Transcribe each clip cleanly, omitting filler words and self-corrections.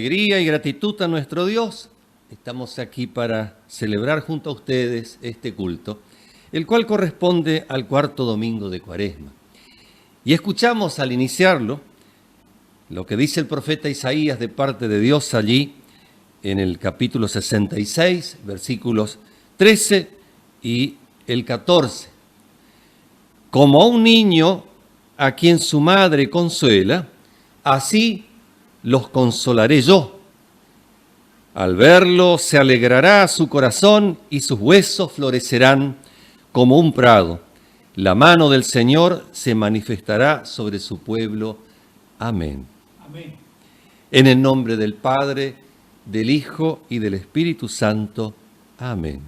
alegría y gratitud a nuestro Dios, estamos aquí para celebrar junto a ustedes este culto, el cual corresponde al cuarto domingo de Cuaresma. Y escuchamos al iniciarlo lo que dice el profeta Isaías de parte de Dios allí en el capítulo 66, versículos 13 y el 14. Como a un niño a quien su madre consuela, así los consolaré yo. Al verlo se alegrará su corazón y sus huesos florecerán como un prado. La mano del Señor se manifestará sobre su pueblo. Amén. Amén. En el nombre del Padre, del Hijo y del Espíritu Santo. Amén.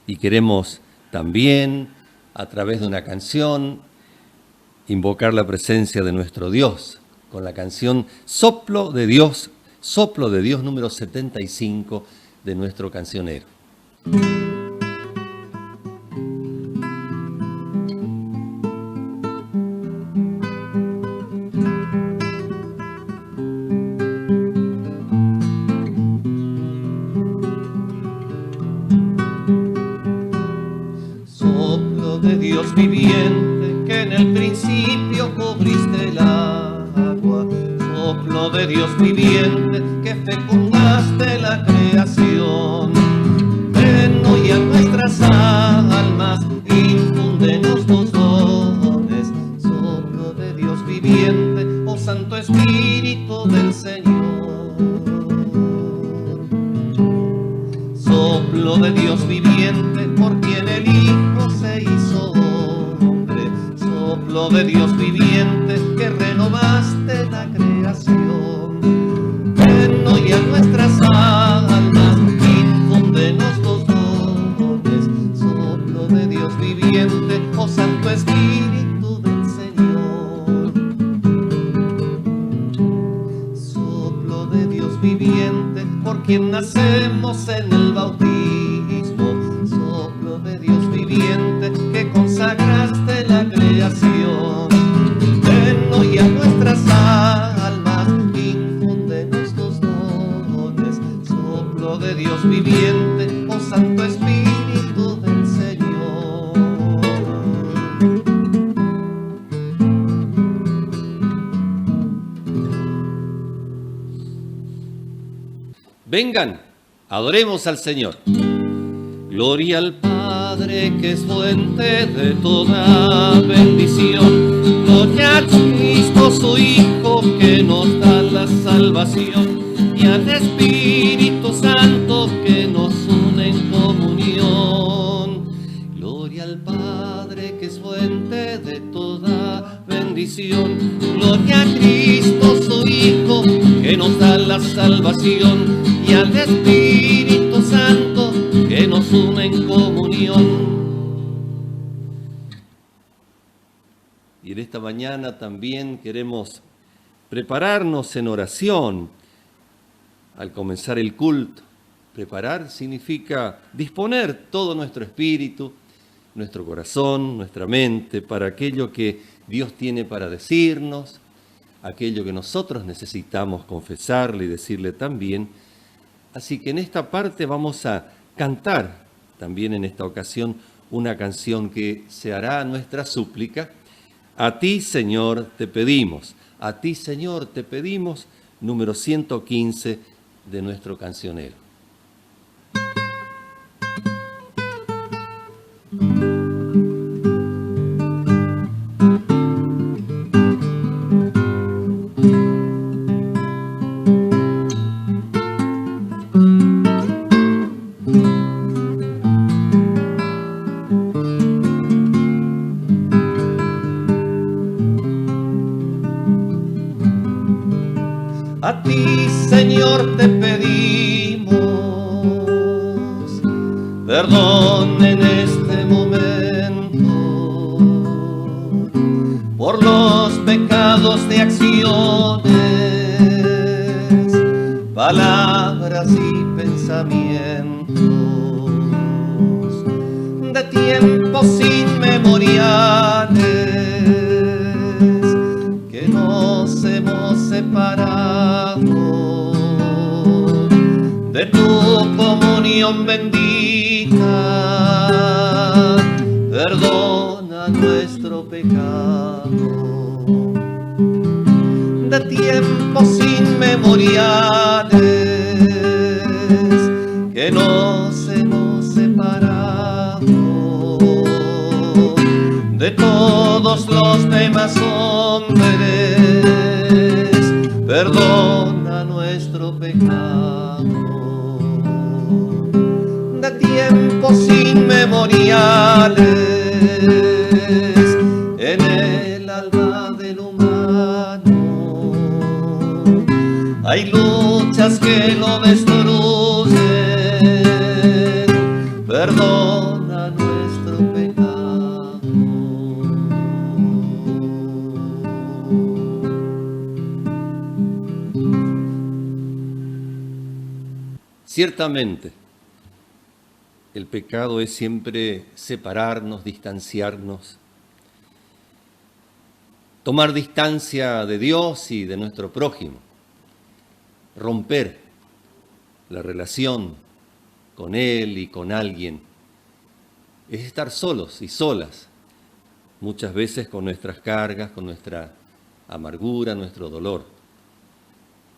Y queremos también, a través de una canción, invocar la presencia de nuestro Dios, con la canción Soplo de Dios número 75 de nuestro cancionero. Soplo de Dios viviente, que en el principio cubriste el agua. Soplo de Dios viviente, que fecundaste la creación. Ven hoy a nuestras almas, infúndenos tus dones. Soplo de Dios viviente, oh Santo Espíritu del Señor. Soplo de Dios viviente, por quien el Hijo se hizo hombre. Soplo de Dios viviente, que renovaste la creación. Ven hoy a nuestras almas, infúndenos tus dones. Soplo de Dios viviente, oh Santo Espíritu del Señor. Soplo de Dios viviente, por quien nacemos en el bautismo. Soplo de Dios viviente, que consagraste la creación. Ven hoy a nuestras almas, infúndenos tus dones. Soplo de Dios viviente, oh Santo Espíritu del Señor. Vengan, adoremos al Señor. Gloria al Padre, que es fuente de toda bendición. Gloria a Cristo, su Hijo, que nos da la salvación. Y al Espíritu Santo, que nos une en comunión. Gloria al Padre, que es fuente de toda bendición. Gloria a Cristo, su Hijo, que nos da la salvación. Y al Espíritu Santo, que nos une en comunión. Y en esta mañana también queremos prepararnos en oración al comenzar el culto. Preparar significa disponer todo nuestro espíritu, nuestro corazón, nuestra mente para aquello que Dios tiene para decirnos, aquello que nosotros necesitamos confesarle y decirle también. Así que en esta parte vamos a cantar también en esta ocasión una canción que se hará nuestra súplica. A ti, Señor, te pedimos. A ti, Señor, te pedimos, número 115 de nuestro cancionero. A ti, Señor, te pedimos perdón en este momento por los pecados de acciones, palabras y pensamientos, de tiempos inmemoriales que nos hemos separado comunión bendita, perdona nuestro pecado. De tiempos inmemoriales que nos hemos separado de todos los demás hombres, perdona nuestro pecado. De tiempos inmemoriales en el alma del humano hay luchas que lo destruyen, perdona nuestro pecado. Ciertamente, el pecado es siempre separarnos, distanciarnos, tomar distancia de Dios y de nuestro prójimo, romper la relación con Él y con alguien, es estar solos y solas, muchas veces con nuestras cargas, con nuestra amargura, nuestro dolor.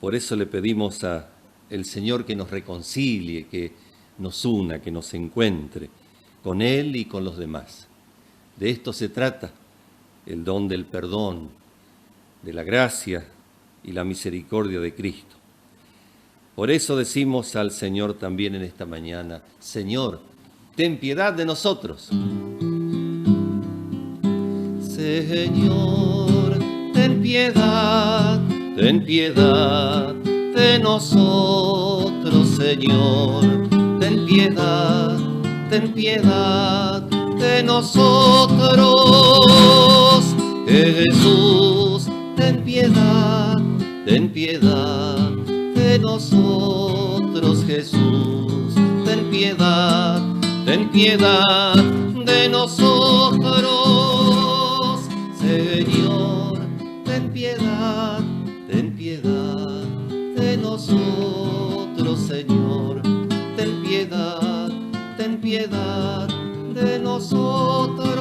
Por eso le pedimos al Señor que nos reconcilie, que nos una, que nos encuentre con Él y con los demás. De esto se trata el don del perdón, de la gracia y la misericordia de Cristo. Por eso decimos al Señor también en esta mañana: Señor, ten piedad de nosotros. Señor, ten piedad de nosotros, Señor. Ten piedad de nosotros. Jesús, ten piedad de nosotros, Jesús. Ten piedad de nosotros, Señor. Ten piedad de nosotros, Señor. Ten piedad de nosotros.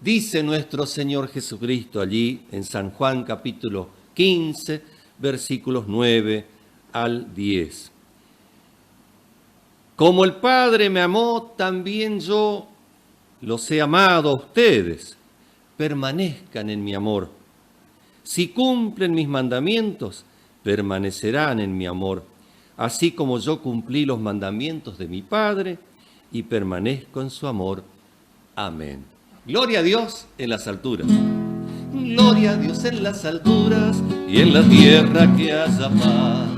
Dice nuestro Señor Jesucristo allí en San Juan capítulo 15, versículos 9 al 10. Como el Padre me amó, también yo los he amado a ustedes. Permanezcan en mi amor. Si cumplen mis mandamientos, permanecerán en mi amor, así como yo cumplí los mandamientos de mi Padre y permanezco en su amor. Amén. Gloria a Dios en las alturas. Gloria a Dios en las alturas y en la tierra que haya paz.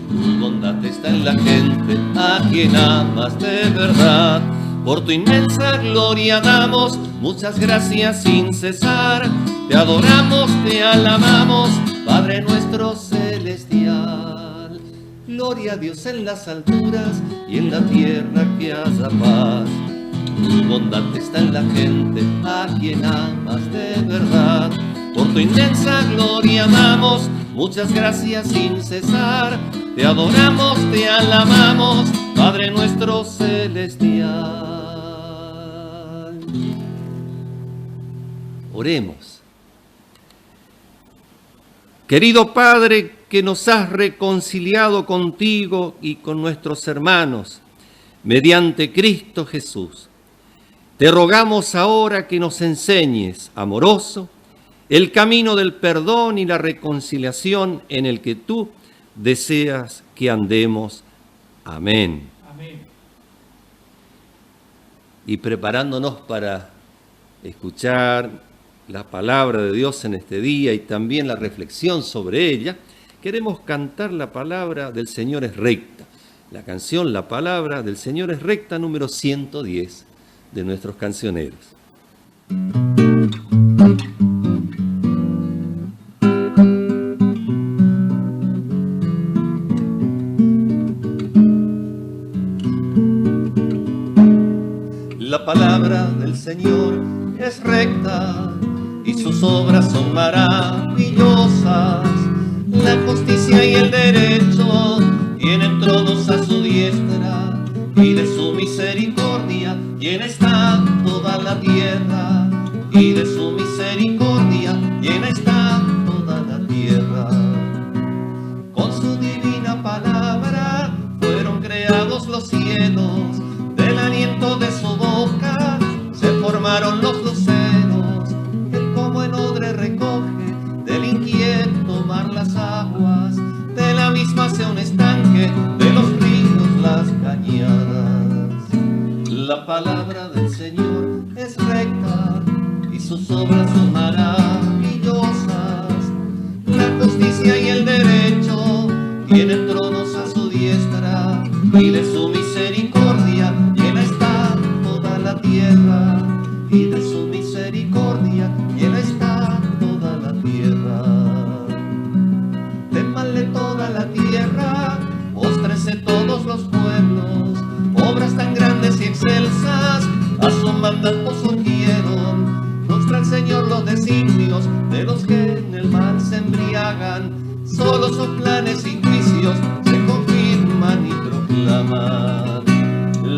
Tu bondad está en la gente a quien amas de verdad. Por tu inmensa gloria damos muchas gracias sin cesar. Te adoramos, te alabamos, Padre nuestro celestial. Gloria a Dios en las alturas y en la tierra que haya paz. Tu bondad está en la gente a quien amas de verdad. Por tu inmensa gloria damos muchas gracias sin cesar. Te adoramos, te alabamos, Padre nuestro celestial. Oremos. Querido Padre, que nos has reconciliado contigo y con nuestros hermanos mediante Cristo Jesús, te rogamos ahora que nos enseñes, amoroso, el camino del perdón y la reconciliación en el que tú deseas que andemos. Amén. Amén. Y preparándonos para escuchar la palabra de Dios en este día y también la reflexión sobre ella, queremos cantar la palabra del Señor es recta. La canción La palabra del Señor es recta, número 110 de nuestros cancioneros. La palabra del Señor es recta y sus obras son maravillosas. La justicia y el derecho tienen tronos a su diestra, y de su misericordia llena está toda la tierra, y de su misericordia llena está toda la tierra. Con su divina palabra fueron creados los cielos, del aliento de su boca se formaron los luceros. Él como en odre recoge del inquieto mar las aguas, de la misma hace un estanque, de los ríos las cañadas. La palabra del Señor es recta y sus obras son maravillosas. La justicia y el derecho tienen tronos a su diestra, y de su misericordia llena está toda la tierra, y de su misericordia llena está toda la tierra. Témanle toda la tierra, póstrense todos los pueblos, obras tan grandes y excelsas a su mandato surgieron. Muestra al Señor los designios de los que en el mal se embriagan, solo son planes y juicios se confirman y proclaman.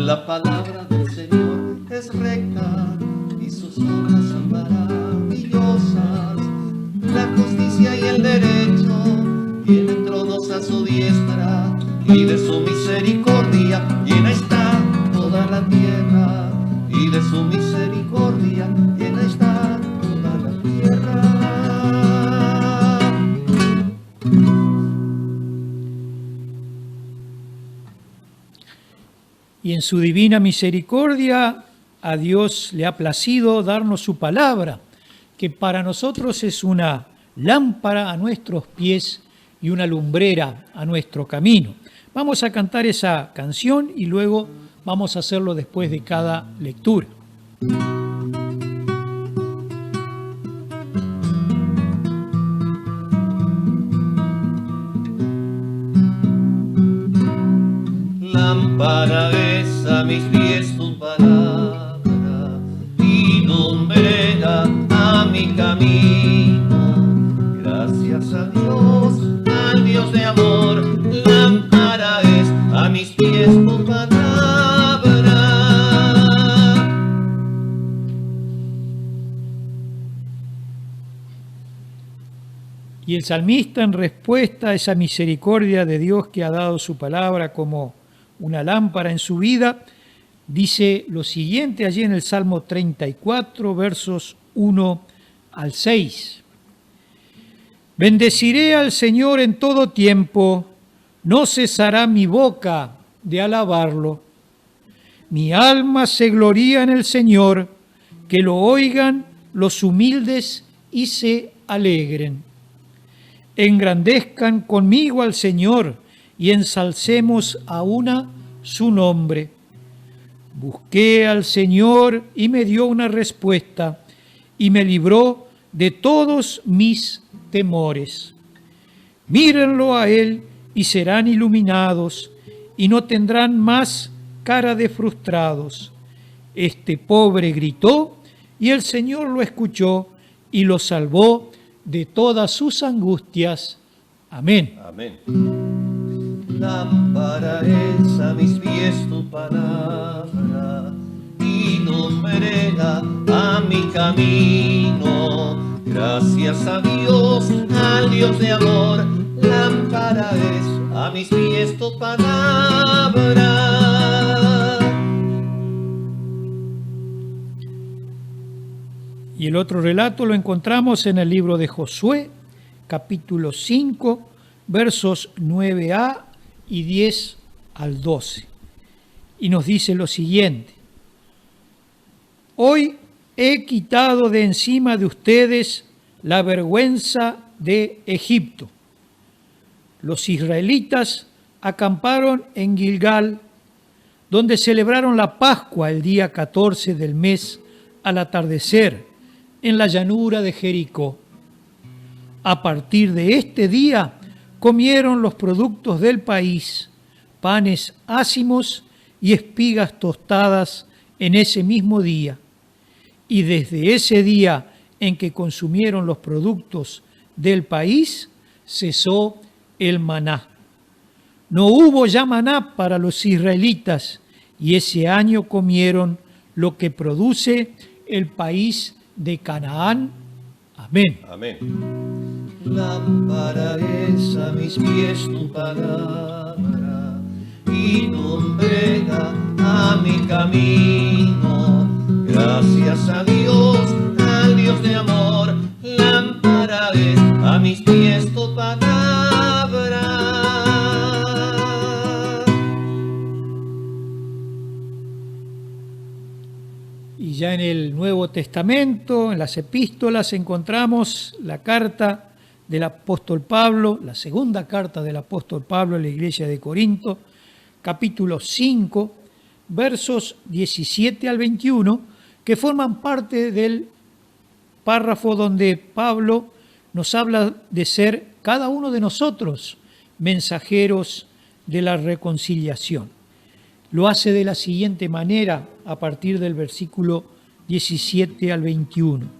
La palabra del Señor es recta y sus obras son maravillosas. La justicia y el derecho tienen tronos a su diestra, y de su misericordia llena está toda la tierra, y de su misericordia llena está toda la tierra. Y en su divina misericordia a Dios le ha placido darnos su palabra, que para nosotros es una lámpara a nuestros pies y una lumbrera a nuestro camino. Vamos a cantar esa canción y luego vamos a hacerlo después de cada lectura. Lámpara es a mis pies tu palabra, y lumbrera a mi camino. Gracias a Dios, al Dios de amor. Lámpara es a mis pies tu palabra. Y el salmista, en respuesta a esa misericordia de Dios que ha dado su palabra como una lámpara en su vida, dice lo siguiente allí en el Salmo 34, versos 1 al 6. Bendeciré al Señor en todo tiempo, no cesará mi boca de alabarlo. Mi alma se gloría en el Señor, que lo oigan los humildes y se alegren. Engrandezcan conmigo al Señor y ensalcemos a una su nombre. Busqué al Señor y me dio una respuesta y me libró de todos mis temores. Mírenlo a Él y serán iluminados y no tendrán más cara de frustrados. Este pobre gritó y el Señor lo escuchó y lo salvó de todas sus angustias. Amén. Amén. Lámpara es a mis pies tu palabra, y lumbrera a mi camino. Gracias a Dios, al Dios de amor. Lámpara es a mis pies tu palabra. Y el otro relato lo encontramos en el libro de Josué, capítulo 5, versos 9a y 10 al 12. Y nos dice lo siguiente: Hoy he quitado de encima de ustedes la vergüenza de Egipto. Los israelitas acamparon en Gilgal, donde celebraron la Pascua el día 14 del mes al atardecer, en la llanura de Jericó. A partir de este día comieron los productos del país, panes ácimos y espigas tostadas en ese mismo día. Y desde ese día en que consumieron los productos del país, cesó el maná. No hubo ya maná para los israelitas, y ese año comieron lo que produce el país de Canaán. Amén. Amén. Lámpara es a mis pies tu palabra y lumbrera a mi camino. Gracias a Dios, al Dios de amor. Lámpara es a mis pies tu palabra. Y ya en el Nuevo Testamento, en las epístolas, encontramos la carta del apóstol Pablo, la segunda carta del apóstol Pablo a la iglesia de Corinto, capítulo 5, versos 17 al 21, que forman parte del párrafo donde Pablo nos habla de ser cada uno de nosotros mensajeros de la reconciliación. Lo hace de la siguiente manera a partir del versículo 17 al 21.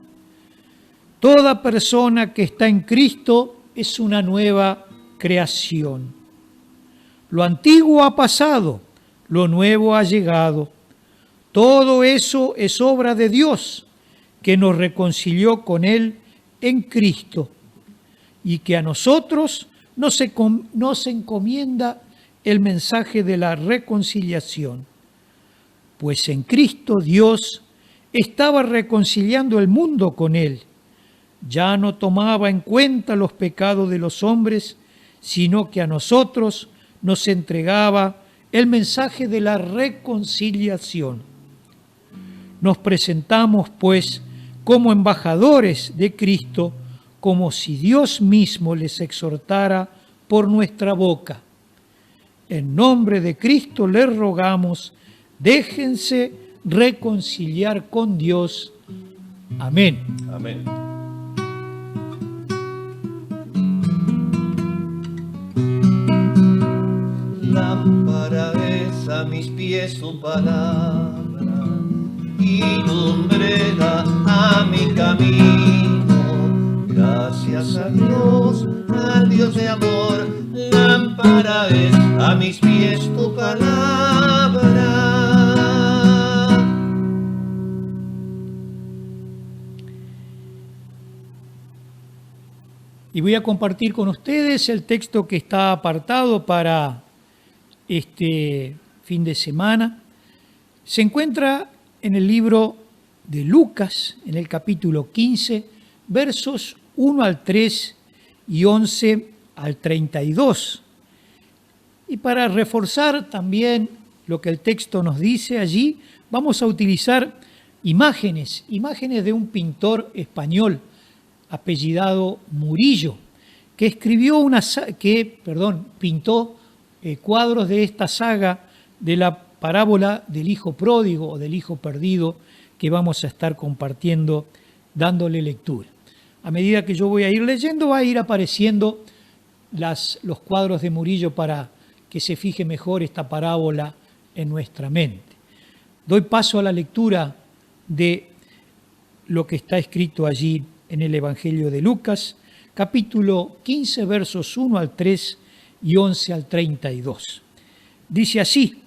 Toda persona que está en Cristo es una nueva creación. Lo antiguo ha pasado, lo nuevo ha llegado. Todo eso es obra de Dios, que nos reconcilió con Él en Cristo y que a nosotros nos encomienda el mensaje de la reconciliación. Pues en Cristo Dios estaba reconciliando el mundo con Él. Ya no tomaba en cuenta los pecados de los hombres, sino que a nosotros nos entregaba el mensaje de la reconciliación. Nos presentamos, pues, como embajadores de Cristo, como si Dios mismo les exhortara por nuestra boca. En nombre de Cristo les rogamos, déjense reconciliar con Dios. Amén. Amén. Lámpara es a mis pies tu palabra y lumbrera a mi camino. Gracias a Dios, al Dios de amor. Lámpara es a mis pies tu palabra. Y voy a compartir con ustedes el texto que está apartado para este fin de semana. Se encuentra en el libro de Lucas, en el capítulo 15, versos 1 al 3 y 11 al 32. Y para reforzar también lo que el texto nos dice allí, vamos a utilizar imágenes de un pintor español apellidado Murillo, que pintó cuadros de esta saga de la parábola del hijo pródigo o del hijo perdido, que vamos a estar compartiendo, dándole lectura. A medida que yo voy a ir leyendo, va a ir apareciendo los cuadros de Murillo para que se fije mejor esta parábola en nuestra mente. Doy paso a la lectura de lo que está escrito allí en el Evangelio de Lucas, capítulo 15, versos 1 al 3 y 11 al 32. Dice así: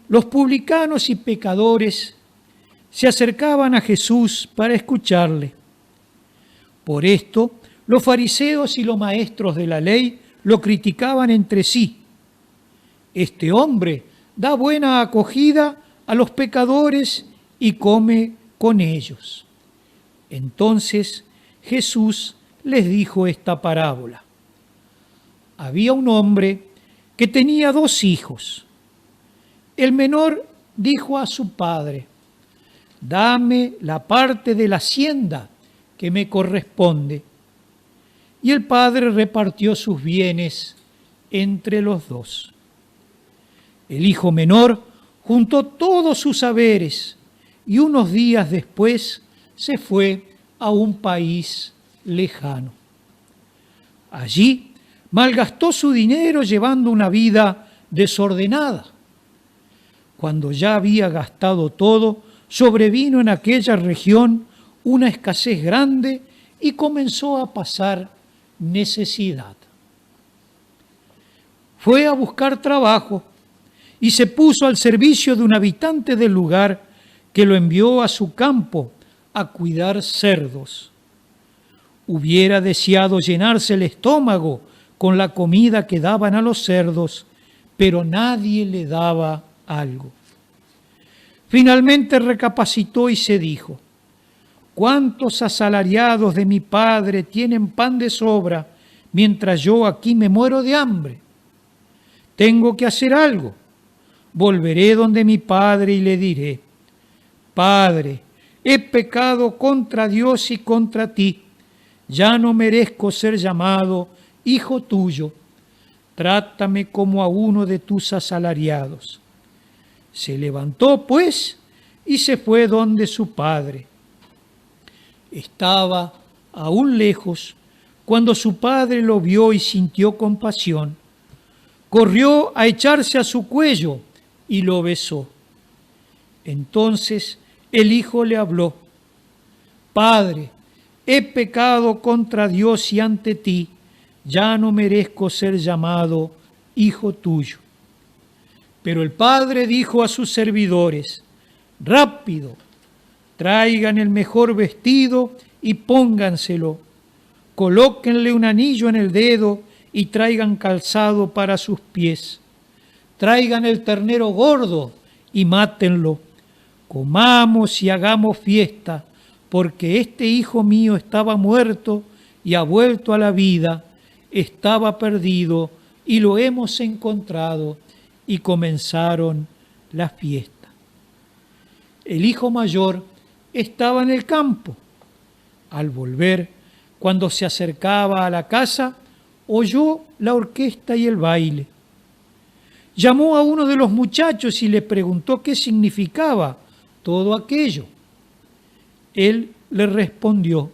los publicanos y pecadores se acercaban a Jesús para escucharle. Por esto, los fariseos y los maestros de la ley lo criticaban entre sí. Este hombre da buena acogida a los pecadores y come con ellos. Entonces Jesús les dijo esta parábola. Había un hombre que tenía 2 hijos. El menor dijo a su padre: dame la parte de la hacienda que me corresponde. Y el padre repartió sus bienes entre los 2. El hijo menor juntó todos sus haberes y unos días después se fue a un país lejano. Allí malgastó su dinero llevando una vida desordenada. Cuando ya había gastado todo, sobrevino en aquella región una escasez grande y comenzó a pasar necesidad. fue a buscar trabajo y se puso al servicio de un habitante del lugar que lo envió a su campo a cuidar cerdos. Hubiera deseado llenarse el estómago con la comida que daban a los cerdos, pero nadie le daba algo. Finalmente recapacitó y se dijo: ¿cuántos asalariados de mi padre tienen pan de sobra mientras yo aquí me muero de hambre? Tengo que hacer algo. Volveré donde mi padre y le diré: Padre, he pecado contra Dios y contra ti. Ya no merezco ser llamado hijo tuyo. Trátame como a uno de tus asalariados. Se levantó, pues, y se fue donde su padre. Estaba aún lejos cuando su padre lo vio y sintió compasión. Corrió a echarse a su cuello y lo besó. Entonces el hijo le habló: Padre, he pecado contra Dios y ante ti, ya no merezco ser llamado hijo tuyo. Pero el padre dijo a sus servidores: rápido, traigan el mejor vestido y pónganselo, colóquenle un anillo en el dedo y traigan calzado para sus pies. Traigan el ternero gordo y mátenlo. Comamos y hagamos fiesta, porque este hijo mío estaba muerto y ha vuelto a la vida, estaba perdido y lo hemos encontrado. Y comenzaron la fiesta. El hijo mayor estaba en el campo. Al volver, cuando se acercaba a la casa, oyó la orquesta y el baile. Llamó a uno de los muchachos y le preguntó qué significaba todo aquello. Él le respondió: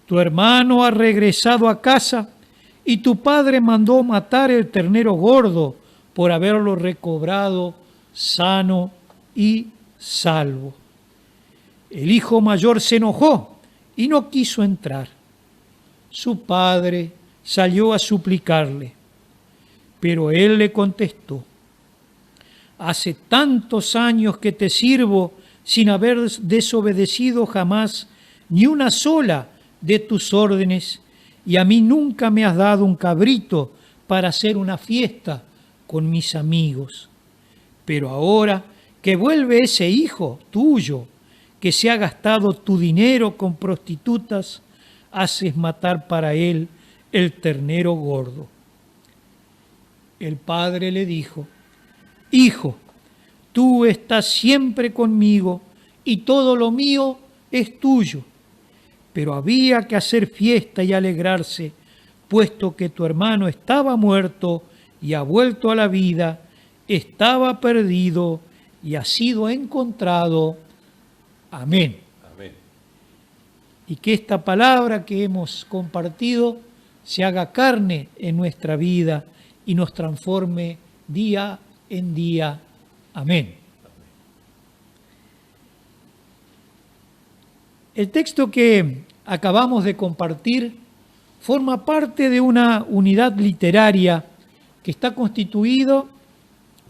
tu hermano ha regresado a casa y tu padre mandó matar el ternero gordo por haberlo recobrado sano y salvo. El hijo mayor se enojó y no quiso entrar. Su padre salió a suplicarle, pero él le contestó: hace tantos años que te sirvo sin haber desobedecido jamás ni una sola de tus órdenes, y a mí nunca me has dado un cabrito para hacer una fiesta con mis amigos. Pero ahora que vuelve ese hijo tuyo que se ha gastado tu dinero con prostitutas, haces matar para él el ternero gordo. El padre le dijo: hijo, tú estás siempre conmigo y todo lo mío es tuyo. Pero había que hacer fiesta y alegrarse, puesto que tu hermano estaba muerto y ha vuelto a la vida, estaba perdido y ha sido encontrado. Amén. Amén. Y que esta palabra que hemos compartido se haga carne en nuestra vida y nos transforme día en día. Amén. El texto que acabamos de compartir forma parte de una unidad literaria que está constituido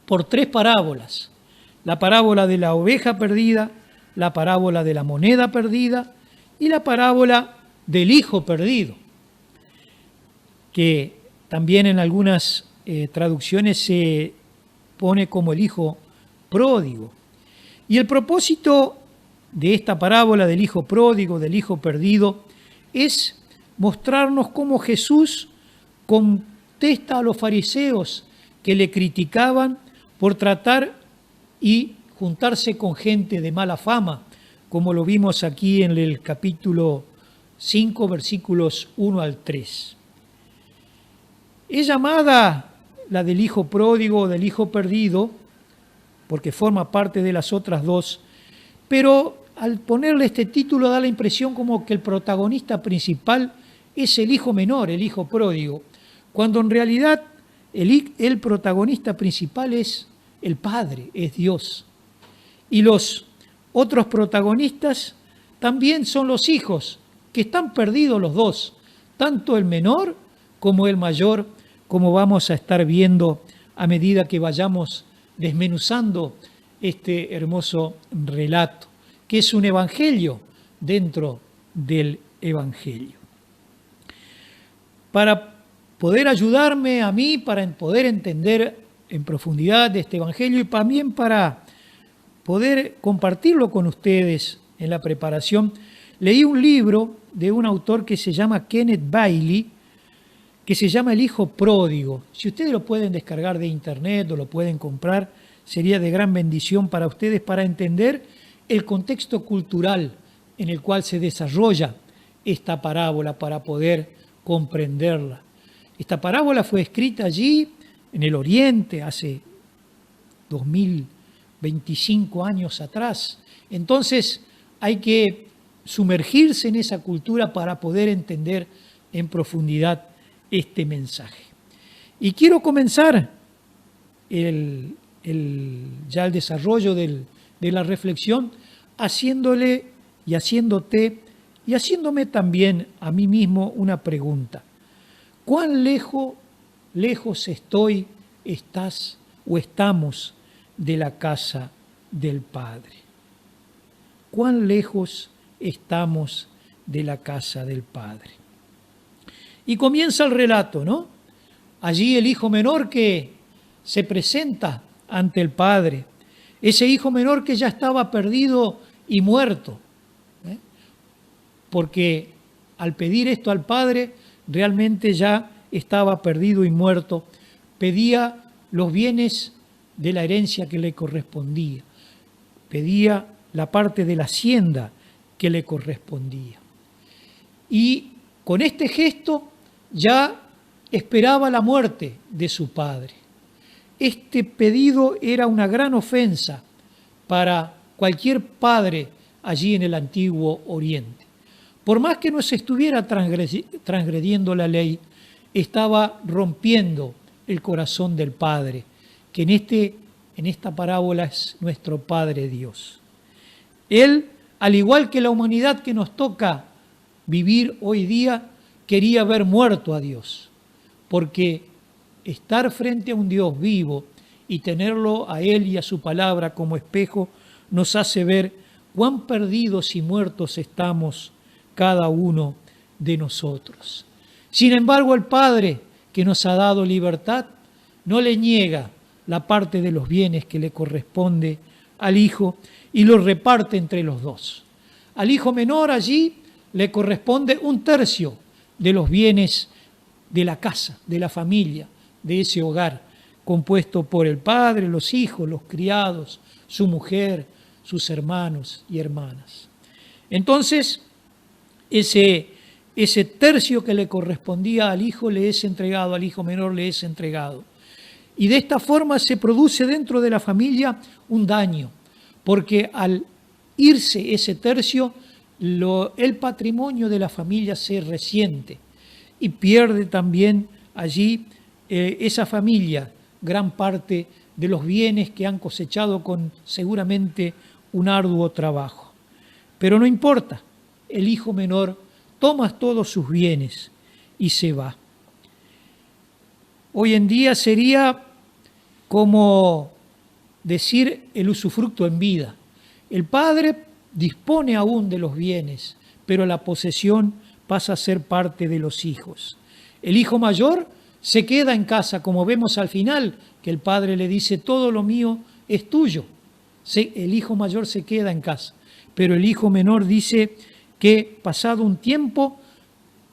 por 3 parábolas: la parábola de la oveja perdida, la parábola de la moneda perdida y la parábola del hijo perdido, que también en algunas traducciones se pone como el hijo pródigo. Y el propósito de esta parábola del hijo pródigo, del hijo perdido, es mostrarnos cómo Jesús contesta a los fariseos que le criticaban por tratar y juntarse con gente de mala fama, como lo vimos aquí en el capítulo 5, versículos 1 al 3. Es llamada la del hijo pródigo o del hijo perdido, porque forma parte de las otras 2, pero al ponerle este título da la impresión como que el protagonista principal es el hijo menor, el hijo pródigo, cuando en realidad el protagonista principal es el Padre, es Dios. Y los otros protagonistas también son los hijos, que están perdidos los dos, tanto el menor como el mayor, como vamos a estar viendo a medida que vayamos desmenuzando este hermoso relato, que es un evangelio dentro del evangelio. Para poder ayudarme a mí, para poder entender en profundidad este evangelio y también para poder compartirlo con ustedes en la preparación, leí un libro de un autor que se llama Kenneth Bailey, que se llama El Hijo Pródigo. Si ustedes lo pueden descargar de internet o lo pueden comprar, sería de gran bendición para ustedes para entender el contexto cultural en el cual se desarrolla esta parábola, para poder comprenderla. Esta parábola fue escrita allí en el Oriente hace 2025 años atrás. Entonces hay que sumergirse en esa cultura para poder entender en profundidad este mensaje. Y quiero comenzar ya el desarrollo de la reflexión haciéndole y haciéndote y haciéndome también a mí mismo una pregunta. ¿Cuán lejos estoy, estás o estamos de la casa del Padre? ¿Cuán lejos estamos de la casa del Padre? Y comienza el relato, ¿no? Allí el hijo menor que se presenta ante el Padre, ese hijo menor que ya estaba perdido y muerto, porque al pedir esto al Padre, realmente ya estaba perdido y muerto, pedía los bienes de la herencia que le correspondía, pedía la parte de la hacienda que le correspondía. Y con este gesto ya esperaba la muerte de su padre. Este pedido era una gran ofensa para cualquier padre allí en el antiguo Oriente. Por más que no se estuviera transgrediendo la ley, estaba rompiendo el corazón del Padre, que en esta parábola es nuestro Padre Dios. Él, al igual que la humanidad que nos toca vivir hoy día, quería ver muerto a Dios, porque estar frente a un Dios vivo y tenerlo a Él y a su palabra como espejo nos hace ver cuán perdidos y muertos estamos cada uno de nosotros. Sin embargo, el Padre que nos ha dado libertad no le niega la parte de los bienes que le corresponde al Hijo y lo reparte entre los dos. Al hijo menor allí le corresponde 1/3 de los bienes de la casa, de la familia, de ese hogar, compuesto por el padre, los hijos, los criados, su mujer, sus hermanos y hermanas. Entonces, ese 1/3 que le correspondía al hijo le es entregado, al hijo menor le es entregado. Y de esta forma se produce dentro de la familia un daño, porque al irse ese 1/3, el patrimonio de la familia se resiente y pierde también allí esa familia gran parte de los bienes que han cosechado con seguramente un arduo trabajo. Pero no importa, el hijo menor toma todos sus bienes y se va. Hoy en día sería como decir el usufructo en vida. El padre dispone aún de los bienes, pero la posesión pasa a ser parte de los hijos. El hijo mayor se queda en casa, como vemos al final, que el padre le dice, todo lo mío es tuyo. El hijo mayor se queda en casa, pero el hijo menor dice que pasado un tiempo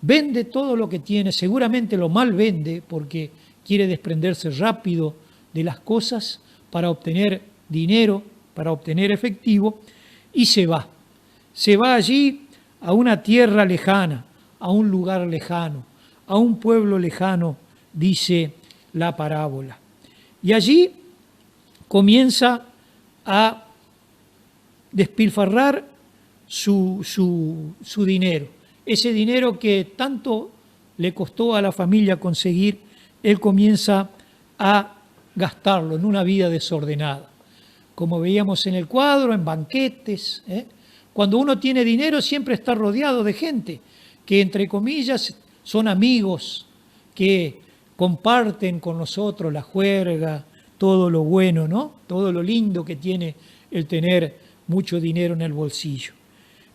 vende todo lo que tiene, seguramente lo mal vende porque quiere desprenderse rápido de las cosas para obtener dinero, para obtener efectivo, y se va. Se va allí a una tierra lejana, a un lugar lejano, a un pueblo lejano, dice la parábola. Y allí comienza a despilfarrar su dinero. Ese dinero que tanto le costó a la familia conseguir, él comienza a gastarlo en una vida desordenada. Como veíamos en el cuadro, en banquetes. Cuando uno tiene dinero siempre está rodeado de gente que, entre comillas, son amigos, que comparten con nosotros la juerga, todo lo bueno, ¿no? Todo lo lindo que tiene el tener mucho dinero en el bolsillo.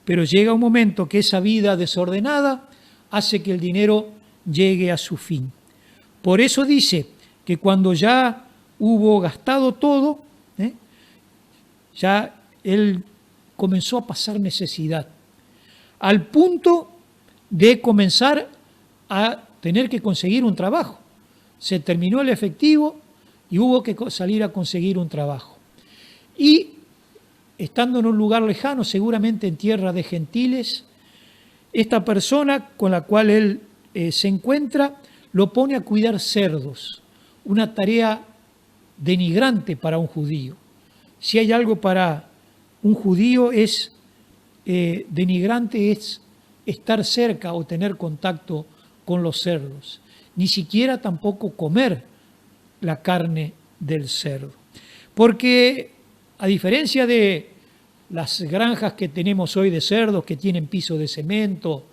Pero llega un momento que esa vida desordenada hace que el dinero llegue a su fin. Por eso dice que cuando ya hubo gastado todo, ya él comenzó a pasar necesidad, al punto de comenzar a tener que conseguir un trabajo. Se terminó el efectivo y hubo que salir a conseguir un trabajo. Y estando en un lugar lejano, seguramente en tierra de gentiles, esta persona con la cual él se encuentra lo pone a cuidar cerdos, una tarea denigrante para un judío. Si hay algo para un judío es denigrante, es estar cerca o tener contacto con los cerdos, ni siquiera tampoco comer la carne del cerdo. Porque a diferencia de las granjas que tenemos hoy de cerdos, que tienen piso de cemento,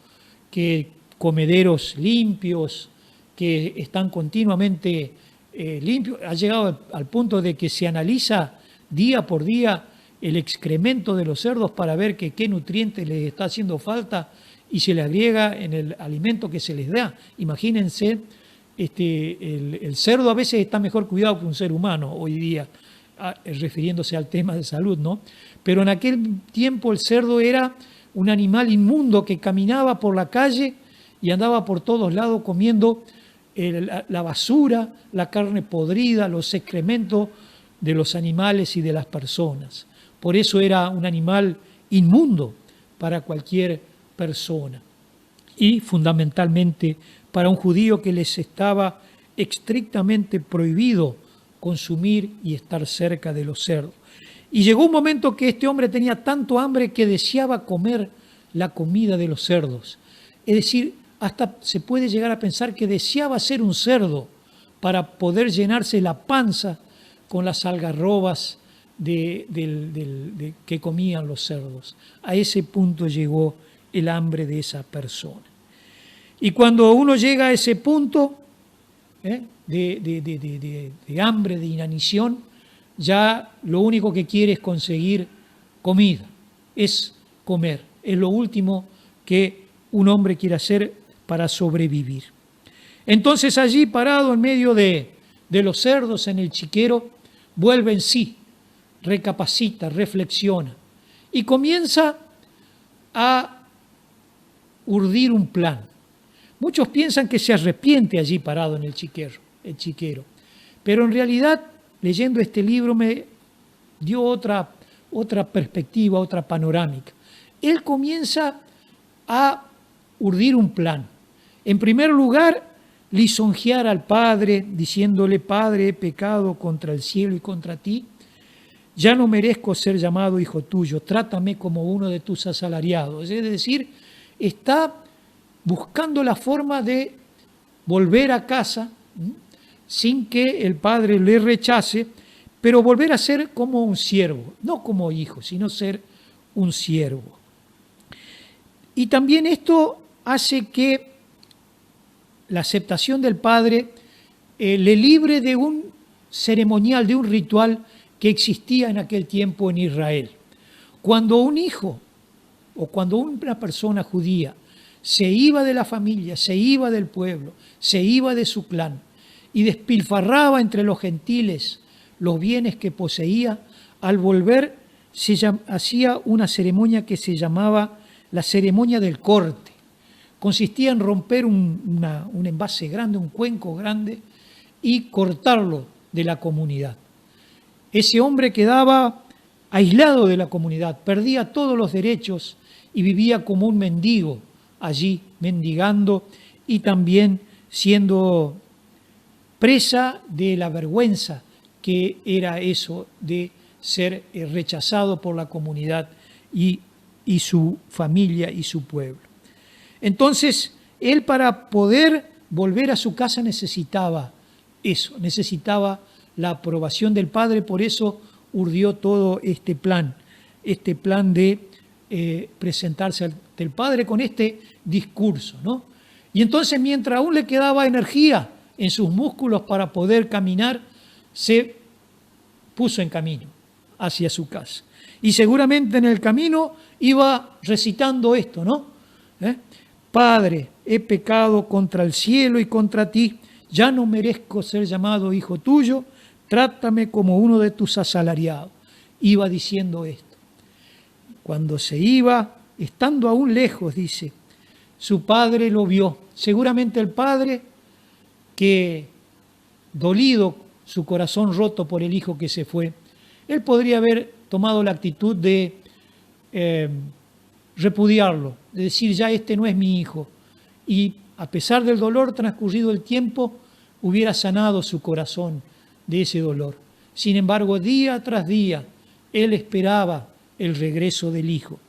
que comederos limpios, que están continuamente limpios, ha llegado al punto de que se analiza día por día el excremento de los cerdos para ver qué nutriente les está haciendo falta y se le agrega en el alimento que se les da. Imagínense, el cerdo a veces está mejor cuidado que un ser humano hoy día, refiriéndose al tema de salud, ¿no? Pero en aquel tiempo el cerdo era un animal inmundo que caminaba por la calle y andaba por todos lados comiendo la basura, la carne podrida, los excrementos de los animales y de las personas. Por eso era un animal inmundo para cualquier persona. Y fundamentalmente para un judío que les estaba estrictamente prohibido consumir y estar cerca de los cerdos. Y llegó un momento que este hombre tenía tanto hambre que deseaba comer la comida de los cerdos. Es decir, hasta se puede llegar a pensar que deseaba ser un cerdo para poder llenarse la panza con las algarrobas que comían los cerdos. A ese punto llegó el hambre de esa persona. Y cuando uno llega a ese punto de hambre, de inanición, ya lo único que quiere es conseguir comida, es comer. Es lo último que un hombre quiere hacer para sobrevivir. Entonces allí parado en medio de los cerdos en el chiquero, vuelve en sí, recapacita, reflexiona y comienza a urdir un plan. Muchos piensan que se arrepiente allí parado en el chiquero, pero en realidad leyendo este libro me dio otra perspectiva, otra panorámica. Él comienza a urdir un plan. En primer lugar, lisonjear al Padre, diciéndole: Padre, he pecado contra el cielo y contra ti. Ya no merezco ser llamado hijo tuyo, trátame como uno de tus asalariados. Es decir, está buscando la forma de volver a casa sin que el padre le rechace, pero volver a ser como un siervo, no como hijo, sino ser un siervo. Y también esto hace que la aceptación del padre le libre de un ceremonial, de un ritual que existía en aquel tiempo en Israel. Cuando un hijo o cuando una persona judía se iba de la familia, se iba del pueblo, se iba de su clan y despilfarraba entre los gentiles los bienes que poseía, al volver hacía una ceremonia que se llamaba la ceremonia del corte. Consistía en romper un envase grande, un cuenco grande, y cortarlo de la comunidad. Ese hombre quedaba aislado de la comunidad, perdía todos los derechos y vivía como un mendigo allí, mendigando y también siendo presa de la vergüenza que era eso de ser rechazado por la comunidad y su familia y su pueblo. Entonces, él para poder volver a su casa necesitaba eso, necesitaba la aprobación del Padre, por eso urdió todo este plan de presentarse ante el Padre con este discurso, ¿no? Y entonces, mientras aún le quedaba energía, en sus músculos para poder caminar, se puso en camino hacia su casa. Y seguramente en el camino iba recitando esto, ¿no? Padre, he pecado contra el cielo y contra ti, ya no merezco ser llamado hijo tuyo, trátame como uno de tus asalariados. Iba diciendo esto. Cuando se iba, estando aún lejos, dice, su padre lo vio. Seguramente el padre, que dolido, su corazón roto por el hijo que se fue, él podría haber tomado la actitud de repudiarlo, de decir, ya este no es mi hijo. Y a pesar del dolor, transcurrido el tiempo, hubiera sanado su corazón de ese dolor. Sin embargo, día tras día, él esperaba el regreso del hijo.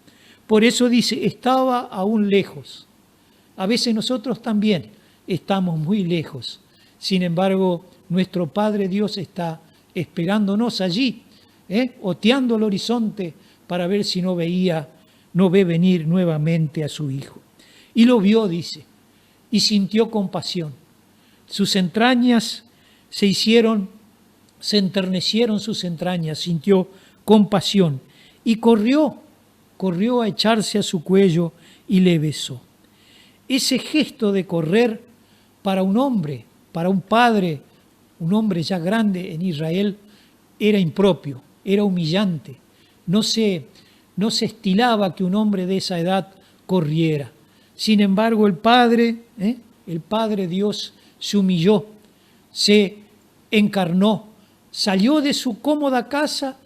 Por eso dice, estaba aún lejos. A veces nosotros también estamos muy lejos. Sin embargo, nuestro Padre Dios está esperándonos allí, oteando el horizonte para ver si no ve venir nuevamente a su hijo. Y lo vio, dice, y sintió compasión. Sus entrañas se enternecieron sus entrañas, sintió compasión y corrió a echarse a su cuello y le besó. Ese gesto de correr para un hombre, para un padre, un hombre ya grande en Israel, era impropio, era humillante. No se estilaba que un hombre de esa edad corriera. Sin embargo, el Padre Dios se humilló, se encarnó, salió de su cómoda casa,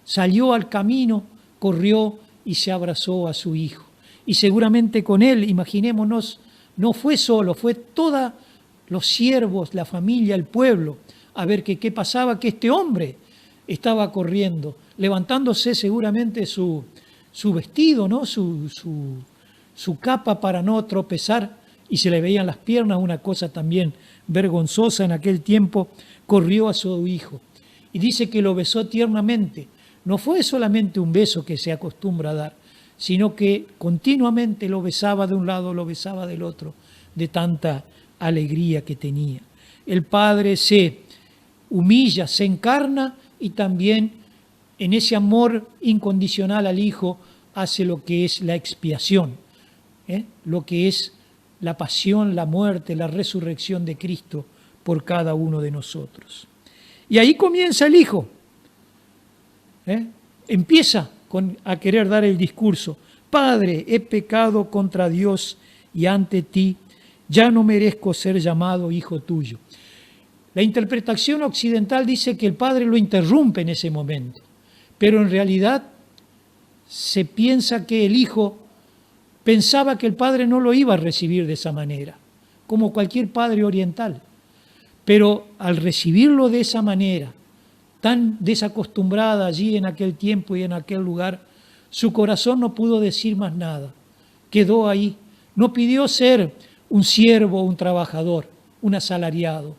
salió al camino, corrió y se abrazó a su hijo. Y seguramente con él, imaginémonos, no fue solo, fue todos los siervos, la familia, el pueblo, a ver qué pasaba, que este hombre estaba corriendo, levantándose seguramente su vestido, ¿no? Su capa para no tropezar, y se le veían las piernas, una cosa también vergonzosa en aquel tiempo. Corrió a su hijo y dice que lo besó tiernamente. No fue solamente un beso que se acostumbra a dar, sino que continuamente lo besaba de un lado, lo besaba del otro, de tanta alegría que tenía. El Padre se humilla, se encarna y también en ese amor incondicional al Hijo hace lo que es la expiación, lo que es la pasión, la muerte, la resurrección de Cristo por cada uno de nosotros. Y ahí comienza el Hijo. Empieza a querer dar el discurso. Padre, he pecado contra Dios y ante ti, ya no merezco ser llamado hijo tuyo. La interpretación occidental dice que el padre lo interrumpe en ese momento, pero en realidad se piensa que el hijo pensaba que el padre no lo iba a recibir de esa manera, como cualquier padre oriental. Pero al recibirlo de esa manera, tan desacostumbrada allí en aquel tiempo y en aquel lugar, su corazón no pudo decir más nada. Quedó ahí. No pidió ser un siervo, un trabajador, un asalariado,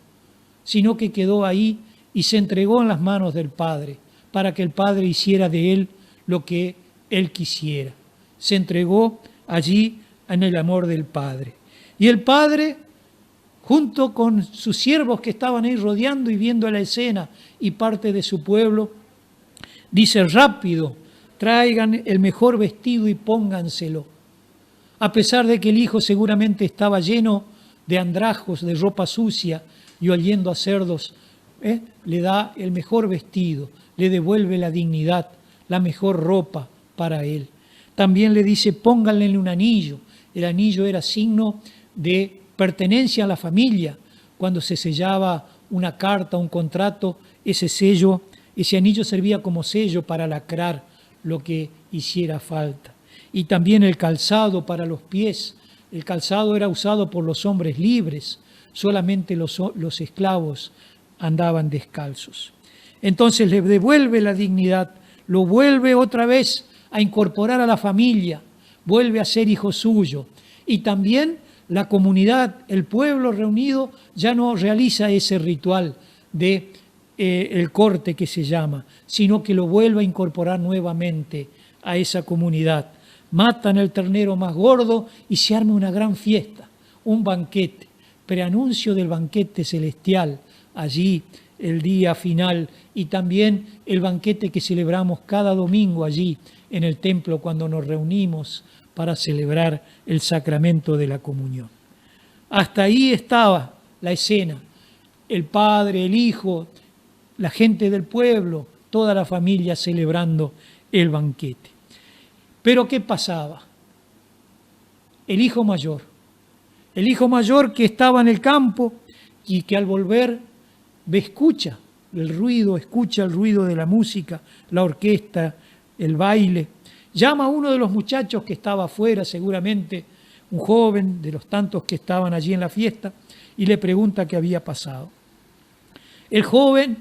sino que quedó ahí y se entregó en las manos del Padre para que el Padre hiciera de él lo que él quisiera. Se entregó allí en el amor del Padre. Y el Padre, junto con sus siervos que estaban ahí rodeando y viendo la escena y parte de su pueblo, dice: rápido, traigan el mejor vestido y pónganselo. A pesar de que el hijo seguramente estaba lleno de andrajos, de ropa sucia y oliendo a cerdos, le da el mejor vestido, le devuelve la dignidad, la mejor ropa para él. También le dice: pónganle un anillo. El anillo era signo de pertenencia a la familia. Cuando se sellaba una carta, un contrato, ese anillo servía como sello para lacrar lo que hiciera falta. Y también el calzado para los pies. El calzado era usado por los hombres libres, solamente los esclavos andaban descalzos. Entonces le devuelve la dignidad, lo vuelve otra vez a incorporar a la familia, vuelve a ser hijo suyo. Y también la comunidad, el pueblo reunido, ya no realiza ese ritual de el corte que se llama, sino que lo vuelve a incorporar nuevamente a esa comunidad. Matan el ternero más gordo y se arma una gran fiesta, un banquete, preanuncio del banquete celestial allí el día final, y también el banquete que celebramos cada domingo allí en el templo cuando nos reunimos para celebrar el sacramento de la comunión. Hasta ahí estaba la escena, el Padre, el Hijo, la gente del pueblo, toda la familia celebrando el banquete. Pero ¿qué pasaba? El hijo mayor que estaba en el campo y que al volver escucha el ruido de la música, la orquesta, el baile. Llama a uno de los muchachos que estaba afuera, seguramente un joven de los tantos que estaban allí en la fiesta, y le pregunta qué había pasado. El joven,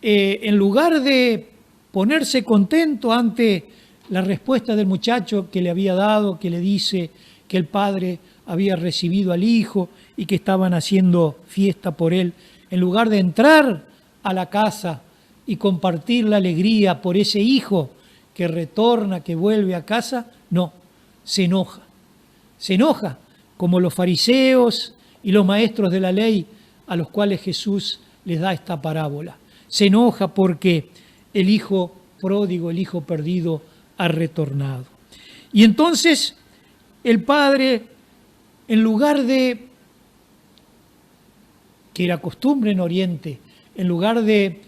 en lugar de ponerse contento ante la respuesta del muchacho que le había dado, que le dice que el padre había recibido al hijo y que estaban haciendo fiesta por él, en lugar de entrar a la casa y compartir la alegría por ese hijo que retorna, que vuelve a casa, no, se enoja. Se enoja como los fariseos y los maestros de la ley a los cuales Jesús les da esta parábola. Se enoja porque el hijo pródigo, el hijo perdido, ha retornado. Y entonces el padre, en lugar de, que era costumbre en Oriente, en lugar de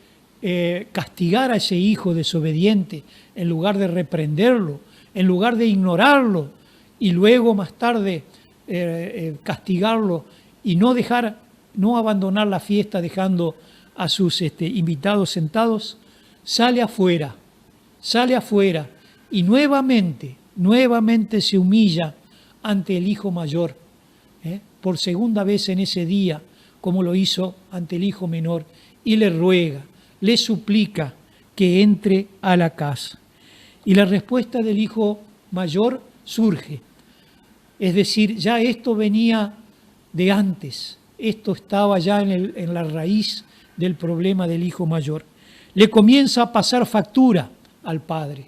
castigar a ese hijo desobediente, en lugar de reprenderlo, en lugar de ignorarlo y luego más tarde castigarlo y no abandonar la fiesta dejando a sus invitados sentados, sale afuera y nuevamente se humilla ante el hijo mayor, por segunda vez en ese día, como lo hizo ante el hijo menor, y le ruega, le suplica que entre a la casa. Y la respuesta del hijo mayor surge. Es decir, ya esto venía de antes, esto estaba ya en la raíz del problema del hijo mayor. Le comienza a pasar factura al padre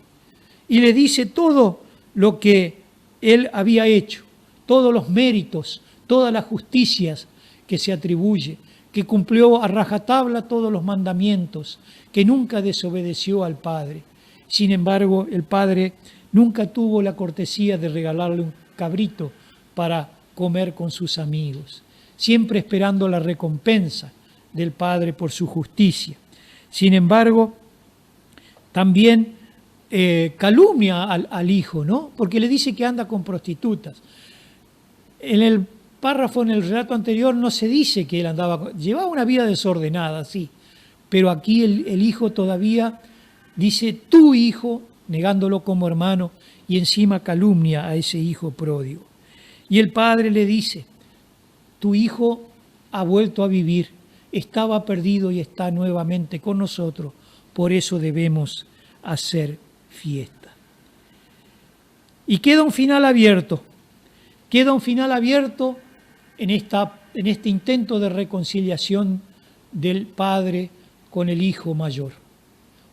y le dice todo lo que él había hecho, todos los méritos, todas las justicias que se atribuye, que cumplió a rajatabla todos los mandamientos, que nunca desobedeció al padre. Sin embargo, el padre nunca tuvo la cortesía de regalarle un cabrito para comer con sus amigos, siempre esperando la recompensa del padre por su justicia. Sin embargo, también calumnia al hijo, ¿no? Porque le dice que anda con prostitutas. En el párrafo, en el relato anterior, no se dice que él llevaba una vida desordenada, sí, pero aquí el hijo todavía dice tu hijo, negándolo como hermano, y encima calumnia a ese hijo pródigo. Y el padre le dice, tu hijo ha vuelto a vivir, estaba perdido y está nuevamente con nosotros, por eso debemos hacer fiesta. Y queda un final abierto en este intento de reconciliación del padre con el hijo mayor.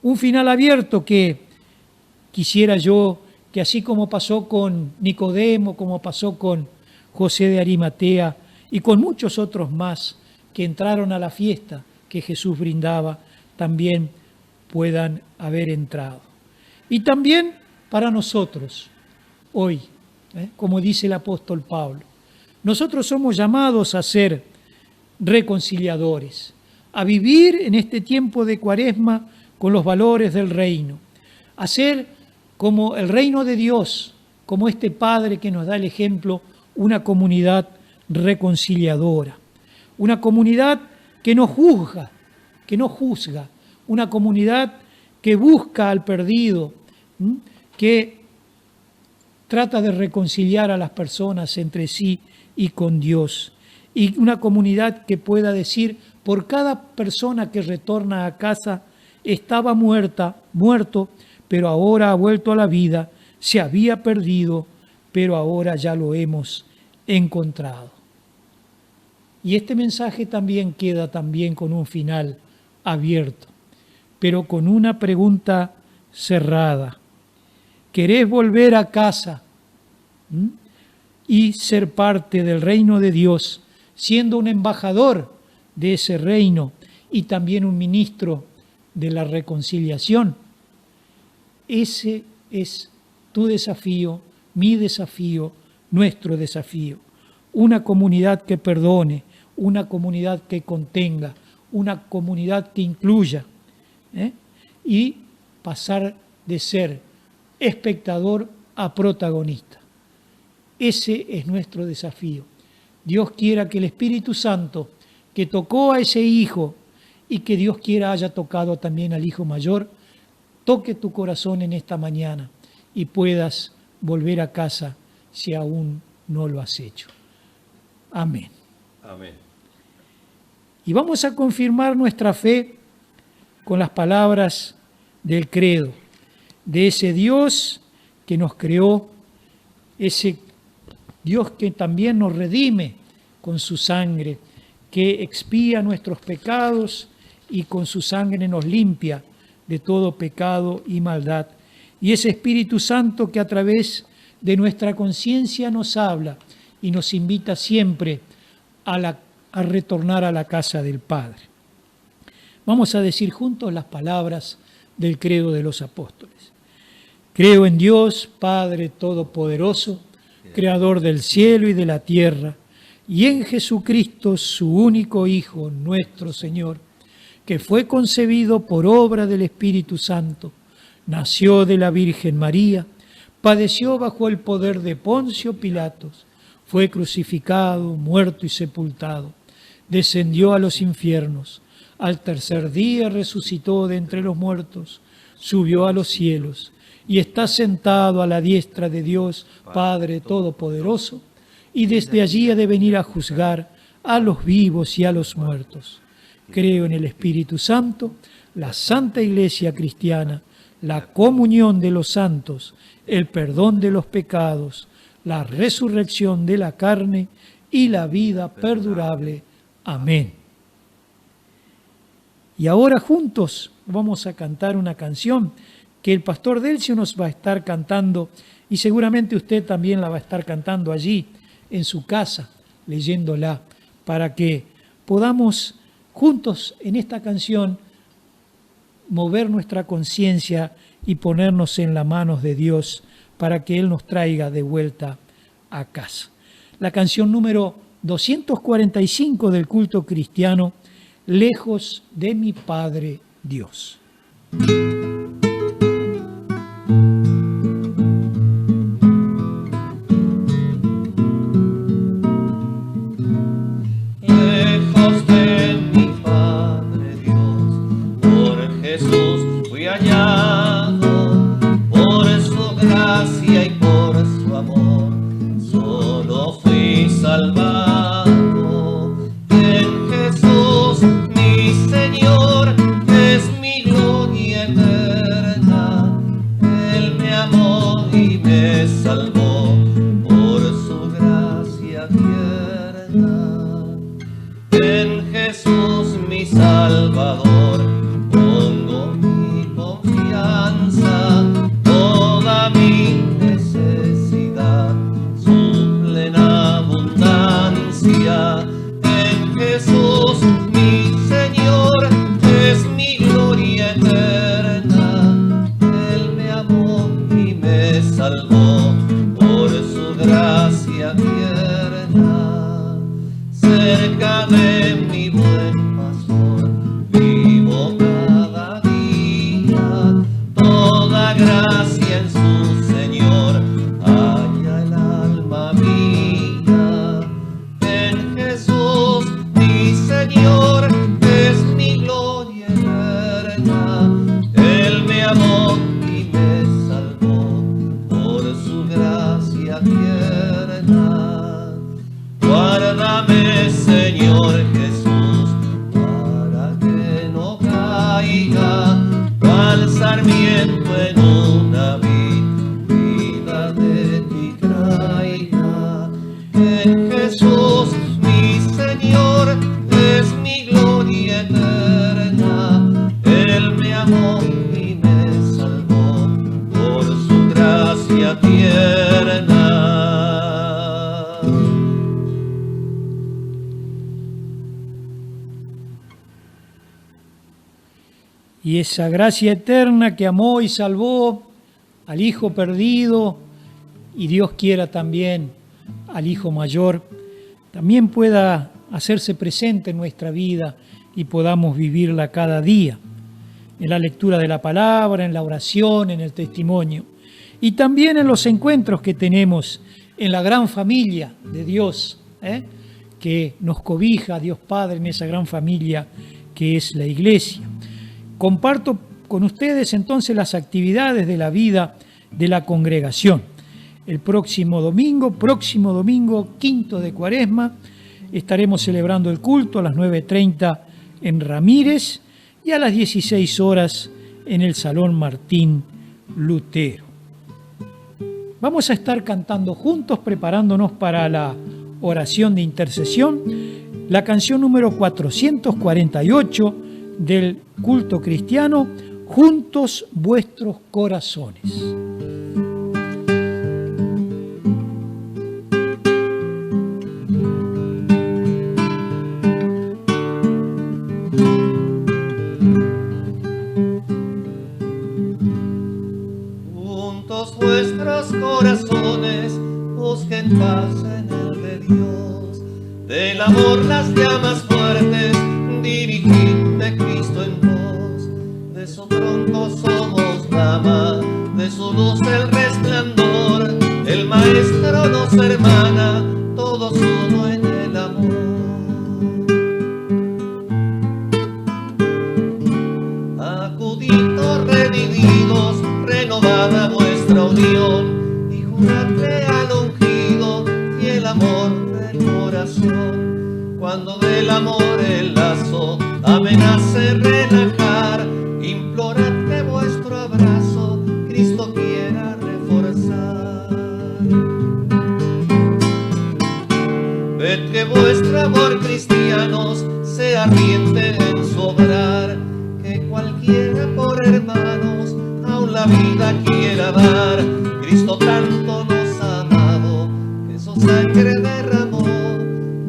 Un final abierto que quisiera yo que, así como pasó con Nicodemo, como pasó con José de Arimatea y con muchos otros más que entraron a la fiesta que Jesús brindaba, también puedan haber entrado. Y también para nosotros, hoy, como dice el apóstol Pablo, nosotros somos llamados a ser reconciliadores, a vivir en este tiempo de Cuaresma con los valores del reino, a ser como el reino de Dios, como este Padre que nos da el ejemplo, una comunidad reconciliadora, una comunidad que no juzga, una comunidad que busca al perdido, que trata de reconciliar a las personas entre sí y con Dios. Y una comunidad que pueda decir, por cada persona que retorna a casa, estaba muerto, pero ahora ha vuelto a la vida, se había perdido, pero ahora ya lo hemos encontrado. Y este mensaje también queda con un final abierto, pero con una pregunta cerrada. ¿Querés volver a casa y ser parte del reino de Dios siendo un embajador de ese reino y también un ministro de la reconciliación. Ese es tu desafío, mi desafío, nuestro desafío. Una comunidad que perdone, una comunidad que contenga, una comunidad que incluya, y pasar de ser espectador a protagonista. Ese es nuestro desafío. Dios quiera que el Espíritu Santo, que tocó a ese hijo y que Dios quiera haya tocado también al hijo mayor, toque tu corazón en esta mañana y puedas volver a casa si aún no lo has hecho. Amén. Amén. Y vamos a confirmar nuestra fe con las palabras del credo, de ese Dios que nos creó, ese Dios que también nos redime con su sangre, que expía nuestros pecados y con su sangre nos limpia de todo pecado y maldad. Y ese Espíritu Santo que a través de nuestra conciencia nos habla y nos invita siempre a retornar a la casa del Padre. Vamos a decir juntos las palabras del credo de los apóstoles. Creo en Dios, Padre Todopoderoso, Creador del cielo y de la tierra, y en Jesucristo, su único Hijo, nuestro Señor, que fue concebido por obra del Espíritu Santo, nació de la Virgen María, padeció bajo el poder de Poncio Pilatos, fue crucificado, muerto y sepultado, descendió a los infiernos, al tercer día resucitó de entre los muertos, subió a los cielos y está sentado a la diestra de Dios Padre Todopoderoso, y desde allí ha de venir a juzgar a los vivos y a los muertos. Creo en el Espíritu Santo, la Santa Iglesia Cristiana, la comunión de los santos, el perdón de los pecados, la resurrección de la carne y la vida perdurable. Amén. Y ahora juntos vamos a cantar una canción que el pastor Delcio nos va a estar cantando, y seguramente usted también la va a estar cantando allí en su casa, leyéndola, para que podamos juntos en esta canción mover nuestra conciencia y ponernos en las manos de Dios para que Él nos traiga de vuelta a casa. La canción número 245 del culto cristiano, Lejos de mi Padre Dios. Lejos de mi Padre Dios, por Jesús fui hallado, por su gracia y por su amor, solo fui salvado. En Jesús mi Señor es mi gloria eterna, Él me amó y me salvó por su gracia tierna. En Jesús mi Salvador pongo mi confianza, toda mi necesidad, su plena abundancia. En Jesús mi Señor es mi gloria eterna, Él me amó y me salvó por su gracia tierna. Cerca de mi buen pastor vivo cada día, toda gracia en su Señor halla el alma mía. En Jesús mi Señor es mi gloria eterna, Él me amó y me salvó por su gracia tierna. Guárdame, Señor Jesús, para que no caiga cual sarmiento en una vid, vida de ti traiga. En Jesús mi Señor es mi gloria eterna, Él me amó y me salvó por su gracia tierna. Y esa gracia eterna que amó y salvó al hijo perdido, y Dios quiera también al hijo mayor, también pueda hacerse presente en nuestra vida y podamos vivirla cada día, en la lectura de la palabra, en la oración, en el testimonio, y también en los encuentros que tenemos en la gran familia de Dios, que nos cobija Dios Padre en esa gran familia que es la Iglesia. Comparto con ustedes entonces las actividades de la vida de la congregación. El próximo domingo, quinto de Cuaresma, estaremos celebrando el culto a las 9:30 en Ramírez y a las 16 horas en el Salón Martín Lutero. Vamos a estar cantando juntos, preparándonos para la oración de intercesión, la canción número 448 del culto cristiano, Juntos vuestros corazones. Juntos vuestros corazones busquen paz en el de Dios, del amor las llamas fuertes, dirigid de Cristo en vos, de su tronco somos rama, de su luz el resplandor, el Maestro nos hermana, todos uno en el amor. Acudid redimidos, renovada vuestra unión, y juradle al ungido y el amor del corazón. Cuando del amor el lazo amenace relajar, implorad que vuestro abrazo Cristo quiera reforzar. Ved que vuestro amor, cristianos, se ardiente en su obrar, que cualquiera por hermanos aún la vida quiera dar. Cristo tanto nos ha amado, que su sangre derramó,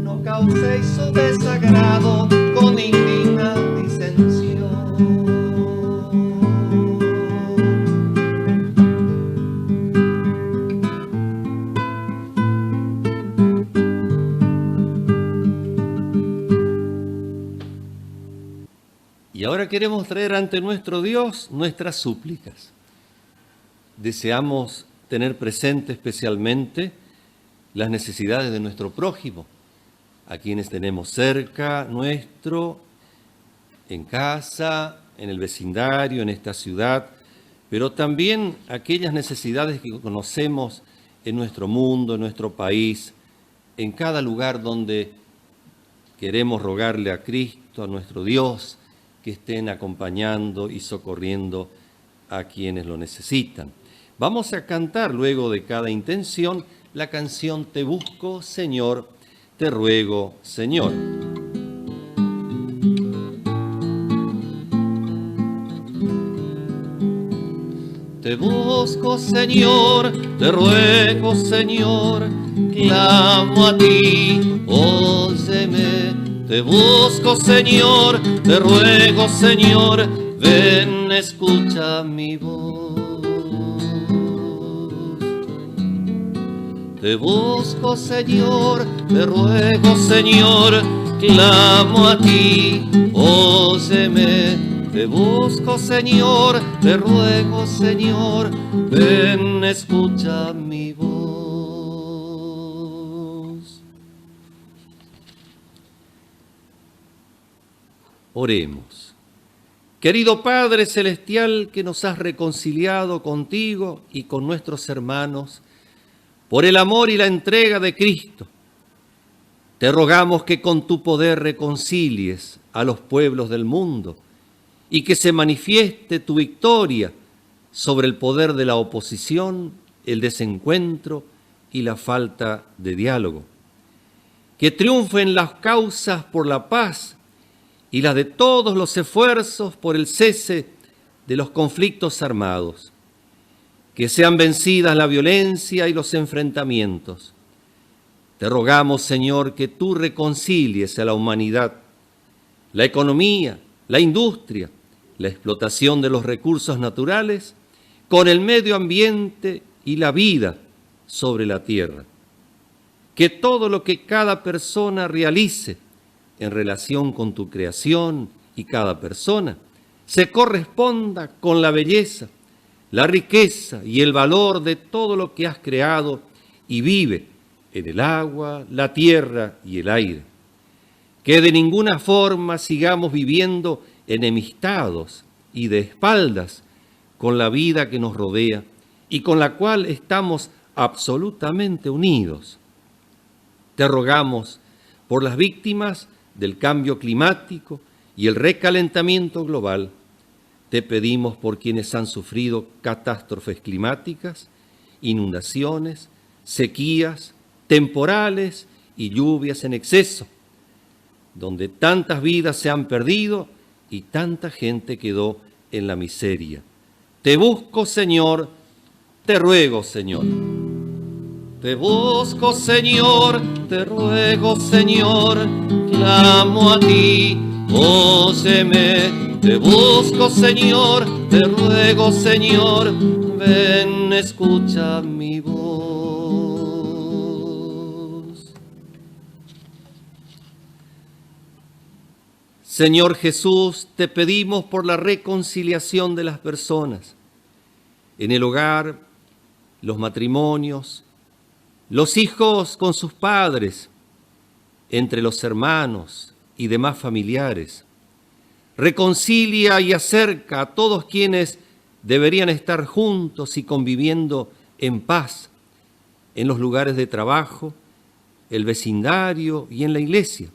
no causéis su desagrado con indigna disensión. Y ahora queremos traer ante nuestro Dios nuestras súplicas. Deseamos tener presente especialmente las necesidades de nuestro prójimo, a quienes tenemos cerca nuestro, en casa, en el vecindario, en esta ciudad, pero también aquellas necesidades que conocemos en nuestro mundo, en nuestro país, en cada lugar donde queremos rogarle a Cristo, a nuestro Dios, que estén acompañando y socorriendo a quienes lo necesitan. Vamos a cantar luego de cada intención la canción Te busco, Señor, te ruego, Señor. Te busco, Señor, te ruego, Señor, clamo a ti, óyeme. Te busco, Señor, te ruego, Señor, ven, escucha mi voz. Te busco, Señor, te ruego, Señor, clamo a ti, óyeme. Te busco, Señor, te ruego, Señor, ven, escucha mi voz. Oremos. Querido Padre Celestial, que nos has reconciliado contigo y con nuestros hermanos por el amor y la entrega de Cristo, te rogamos que con tu poder reconcilies a los pueblos del mundo y que se manifieste tu victoria sobre el poder de la oposición, el desencuentro y la falta de diálogo. Que triunfen las causas por la paz y las de todos los esfuerzos por el cese de los conflictos armados. Que sean vencidas la violencia y los enfrentamientos. Te rogamos, Señor, que tú reconcilies a la humanidad, la economía, la industria, la explotación de los recursos naturales, con el medio ambiente y la vida sobre la tierra. Que todo lo que cada persona realice en relación con tu creación y cada persona se corresponda con la belleza, la riqueza y el valor de todo lo que has creado y vive en el agua, la tierra y el aire. Que de ninguna forma sigamos viviendo enemistados y de espaldas con la vida que nos rodea y con la cual estamos absolutamente unidos. Te rogamos por las víctimas del cambio climático y el recalentamiento global. Te pedimos por quienes han sufrido catástrofes climáticas, inundaciones, sequías, temporales y lluvias en exceso, donde tantas vidas se han perdido y tanta gente quedó en la miseria. Te busco, Señor, te ruego, Señor. Te busco, Señor, te ruego, Señor, clamo a ti, óyeme. Te busco, Señor, te ruego, Señor, ven, escucha mi voz. Señor Jesús, te pedimos por la reconciliación de las personas, en el hogar, los matrimonios, los hijos con sus padres, entre los hermanos y demás familiares. Reconcilia y acerca a todos quienes deberían estar juntos y conviviendo en paz en los lugares de trabajo, el vecindario y en la iglesia.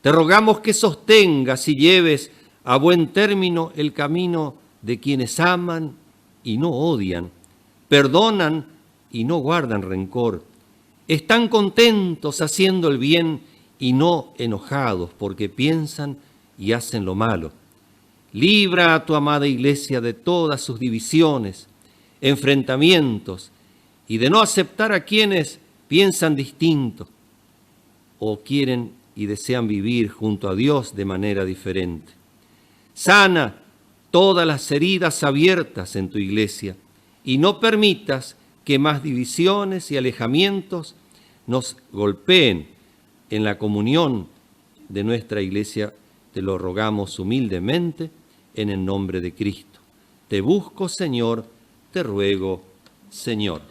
Te rogamos que sostengas y lleves a buen término el camino de quienes aman y no odian, perdonan y no guardan rencor, están contentos haciendo el bien y no enojados porque piensan y hacen lo malo. Libra a tu amada iglesia de todas sus divisiones, enfrentamientos y de no aceptar a quienes piensan distinto o quieren y desean vivir junto a Dios de manera diferente. Sana todas las heridas abiertas en tu iglesia y no permitas que más divisiones y alejamientos nos golpeen en la comunión de nuestra iglesia. Te lo rogamos humildemente en el nombre de Cristo. Te busco, Señor, te ruego, Señor.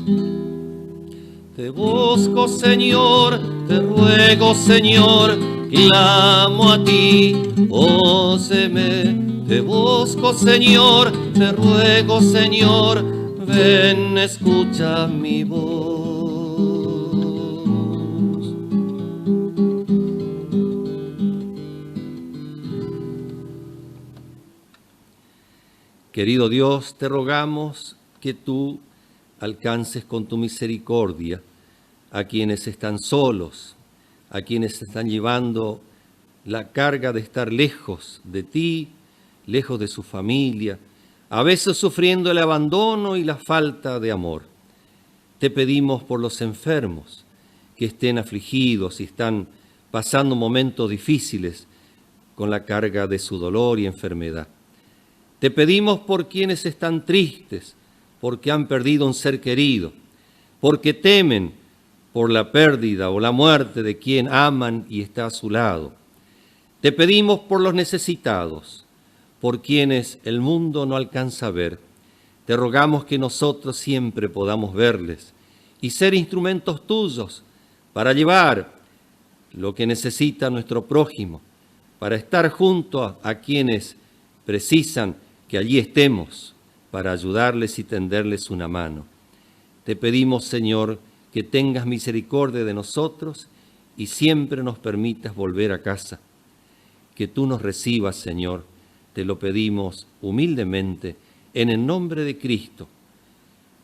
Te busco, Señor, te ruego, Señor, clamo a ti, óyeme. Te busco, Señor, te ruego, Señor, ven, escucha mi voz. Querido Dios, te rogamos que tú alcances con tu misericordia a quienes están solos, a quienes están llevando la carga de estar lejos de ti, lejos de su familia, a veces sufriendo el abandono y la falta de amor. Te pedimos por los enfermos que estén afligidos y están pasando momentos difíciles con la carga de su dolor y enfermedad. Te pedimos por quienes están tristes, porque han perdido un ser querido, porque temen por la pérdida o la muerte de quien aman y está a su lado. Te pedimos por los necesitados, por quienes el mundo no alcanza a ver. Te rogamos que nosotros siempre podamos verles y ser instrumentos tuyos para llevar lo que necesita nuestro prójimo, para estar junto a quienes precisan que allí estemos para ayudarles y tenderles una mano. Te pedimos, Señor, que tengas misericordia de nosotros y siempre nos permitas volver a casa. Que tú nos recibas, Señor, te lo pedimos humildemente en el nombre de Cristo,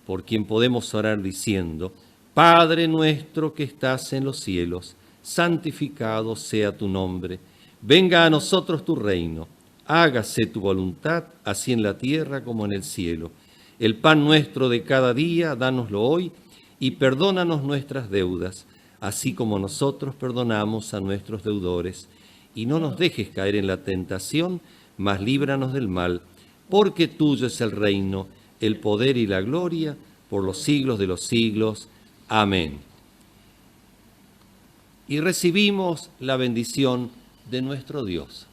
por quien podemos orar diciendo: Padre nuestro que estás en los cielos, santificado sea tu nombre. Venga a nosotros tu reino. Hágase tu voluntad, así en la tierra como en el cielo. El pan nuestro de cada día, dánoslo hoy, y perdónanos nuestras deudas, así como nosotros perdonamos a nuestros deudores. Y no nos dejes caer en la tentación, mas líbranos del mal, porque tuyo es el reino, el poder y la gloria, por los siglos de los siglos. Amén. Y recibimos la bendición de nuestro Dios.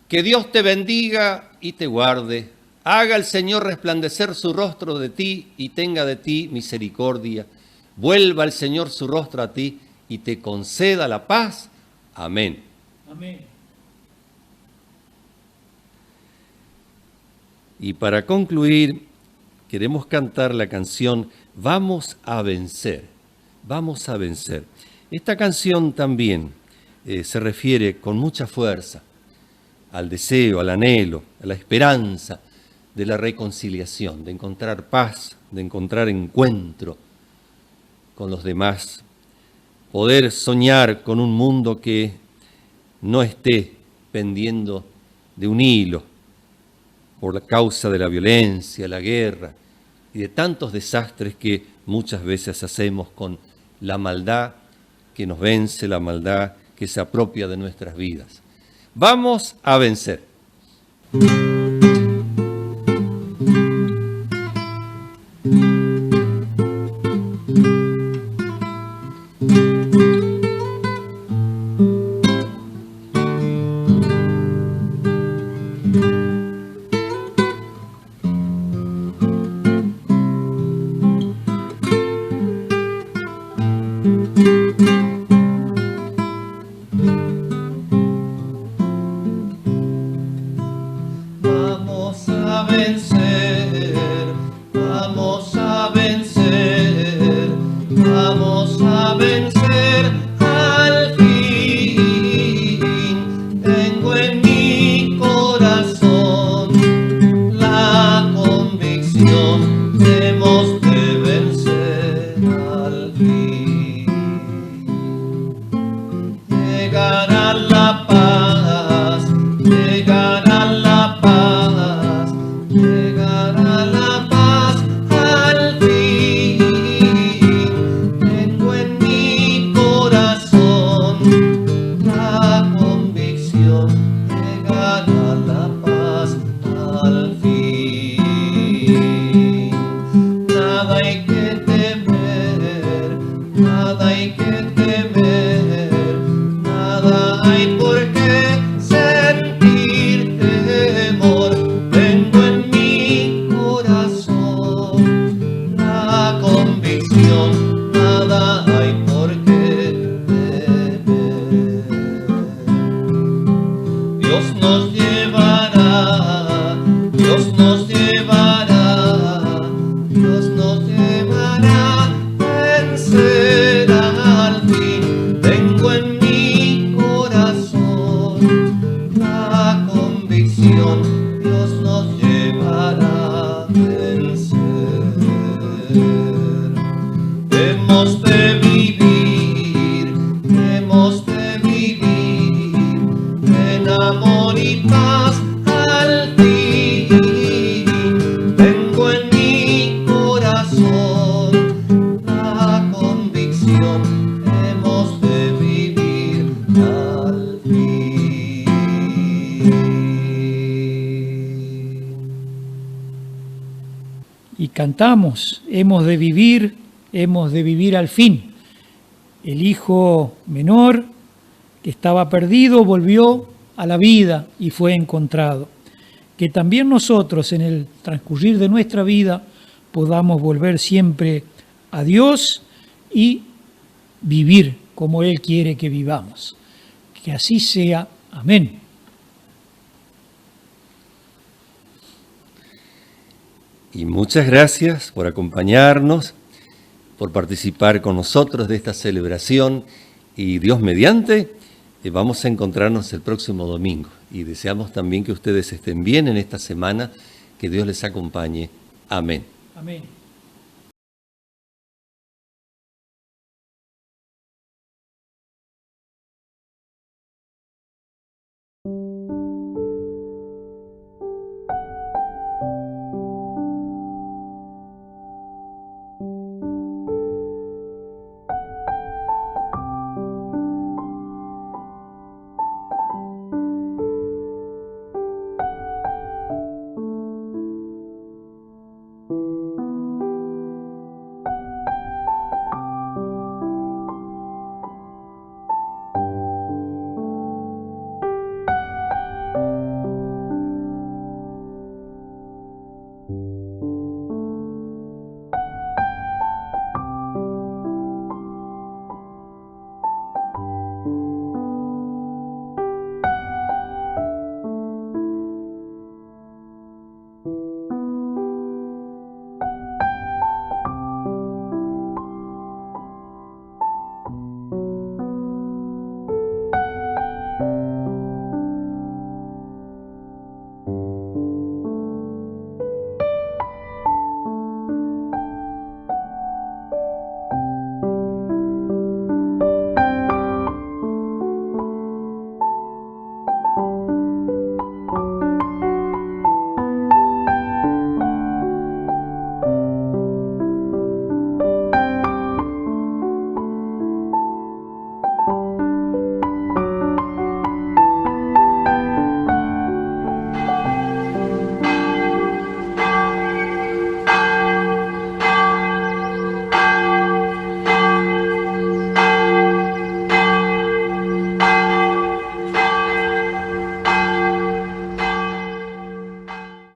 Que Dios te bendiga y te guarde. Haga el Señor resplandecer su rostro de ti y tenga de ti misericordia. Vuelva el Señor su rostro a ti y te conceda la paz. Amén. Amén. Y para concluir, queremos cantar la canción Vamos a vencer. Vamos a vencer. Esta canción también se refiere con mucha fuerza al deseo, al anhelo, a la esperanza de la reconciliación, de encontrar paz, de encontrar encuentro con los demás, poder soñar con un mundo que no esté pendiendo de un hilo por la causa de la violencia, la guerra y de tantos desastres que muchas veces hacemos con la maldad que nos vence, la maldad que se apropia de nuestras vidas. Vamos a vencer. Vamos a vencer, vamos a vencer, vamos a vencer al fin. Tengo en mi corazón la convicción, hemos de vencer al fin. Llegará la paz, llegará la paz, llegará la paz al fin. Tengo en mi corazón la convicción, llegará la paz al fin. Nada hay que temer, nada hay que temer, nada hay por qué sentir temor. Tengo en mi corazón la convicción, nada hay por qué temer. Dios nos llevará, Dios nos llevará, Dios nos llevará a vencer al fin. Tengo en mi corazón la convicción, Dios nos llevará a vencer. Hemos de vivir, hemos de vivir en amor y paz al fin. Tengo en mi corazón la convicción, hemos de vivir al fin. Y cantamos, hemos de vivir al fin. El hijo menor que estaba perdido volvió a la vida y fue encontrado. Que también nosotros en el transcurrir de nuestra vida podamos volver siempre a Dios y vivir como Él quiere que vivamos. Que así sea. Amén. Y muchas gracias por acompañarnos, por participar con nosotros de esta celebración y Dios mediante, vamos a encontrarnos el próximo domingo y deseamos también que ustedes estén bien en esta semana, que Dios les acompañe. Amén. Amén.